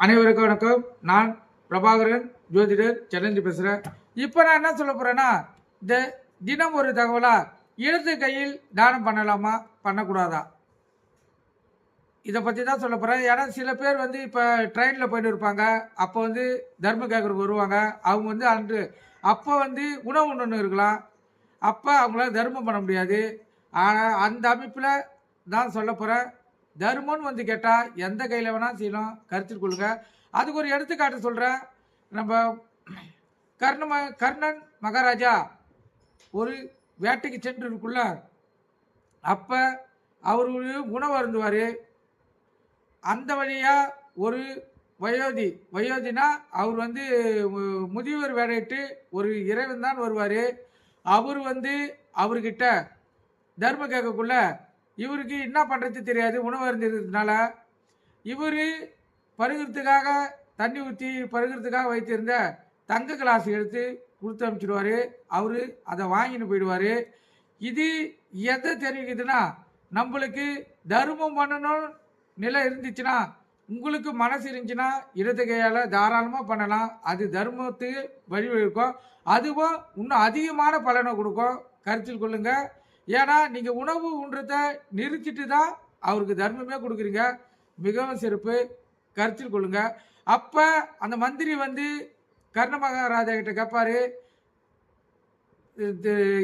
அனைவருக்கும் வணக்கம். நான் பிரபாகரன், ஜோதிடர், சென்னை பேசுகிறேன். இப்போ நான் என்ன சொல்ல போகிறேன்னா, இந்த தினம் ஒரு தகவலா, இடது கையில் தானம் பண்ணலாமா பண்ணக்கூடாதா, இதை பற்றி தான் சொல்ல போகிறேன். ஏன்னா சில பேர் வந்து இப்போ ட்ரெயினில் போயிட்டு இருப்பாங்க, அப்போ வந்து தர்மம் கேட்குறதுக்கு வருவாங்க. அவங்க வந்து அப்போ வந்து உணவு ஒன்று இருக்கலாம், அப்போ அவங்களால தர்மம் பண்ண முடியாது. ஆனால் அந்த அமைப்பில் தான் சொல்ல போகிறேன். தர்மம்னு வந்து கேட்டால் எந்த கையில் வேணால் செய்யலாம், கருத்தில் கொள்ளுங்க. அதுக்கு ஒரு எடுத்துக்காட்டு சொல்கிறேன். நம்ம கர்ணன் மகாராஜா ஒரு வேட்டைக்கு சென்று இருக்குள்ள, அப்போ அவர் உணவு அருந்துவார். அந்த வழியாக ஒரு வயோதினா அவர் வந்து முதியவர் வேலையிட்டு ஒரு இறைவன் தான் வருவார். அவர் வந்து அவர்கிட்ட தர்மம் கேட்கக்குள்ள இவருக்கு என்ன பண்ணுறது தெரியாது. உணவு அருந்திருந்ததுனால இவர் பருகிறதுக்காக தண்ணி ஊற்றி பருகிறதுக்காக வைத்திருந்த தங்க கிளாஸ் எடுத்து கொடுத்து அனுப்பிச்சிடுவார். அவர் அதை வாங்கின்னு போயிடுவார். இது எதை தெரிவிக்குதுன்னா, நம்மளுக்கு தர்மம் பண்ணணும் நிலை இருந்துச்சுன்னா, உங்களுக்கு மனசு இருந்துச்சுன்னா இடது கையால் தாராளமாக பண்ணலாம். அது தர்மத்துக்கு வழிவகுக்கும். அதுவும் இன்னும் அதிகமான பலனை கொடுக்கும். கருத்தில் கொள்ளுங்க. ஏன்னா நீங்கள் உணவு உண்றத நிறுத்திட்டு தான் அவருக்கு தர்மமே கொடுக்குறீங்க. மிகவும் சிறப்பு. கருத்தில் கொள்ளுங்க. அப்போ அந்த மந்திரி வந்து கர்ண மகாராஜா கிட்ட கேட்பாரு,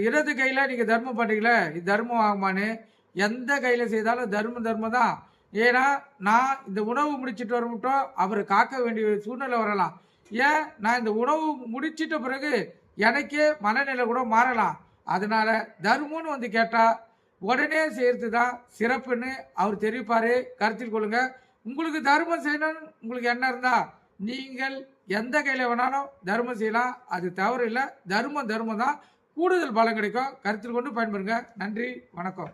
இடது கையில் நீங்கள் தர்மம் பண்ணுறீங்களே, இது தர்மம் ஆகுமான்னு. எந்த கையில் செய்தாலும் தர்மம் தான். ஏன்னா நான் இந்த உணவு முடிச்சுட்டு வர மட்டும் அவரை காக்க வேண்டிய சூழ்நிலை வரலாம். ஏன், நான் இந்த உணவு முடிச்சிட்ட பிறகு எனக்கே மனநிலை கூட மாறலாம். அதனால தர்மம்னு வந்து கேட்டால் உடனே செய்கிறது தான் சிறப்புன்னு அவர் தெரிவிப்பார். கருத்தில் கொள்ளுங்க. உங்களுக்கு தர்மம் செய்யணும்னு உங்களுக்கு என்ன இருந்தால் நீங்கள் எந்த கையில் வேணாலும் தர்மம் செய்யலாம். அது தவறு இல்லை. தர்மம் தான். கூடுதல் பலம் கிடைக்கும். கருத்தில் கொண்டு பயன்பெறுங்க. நன்றி, வணக்கம்.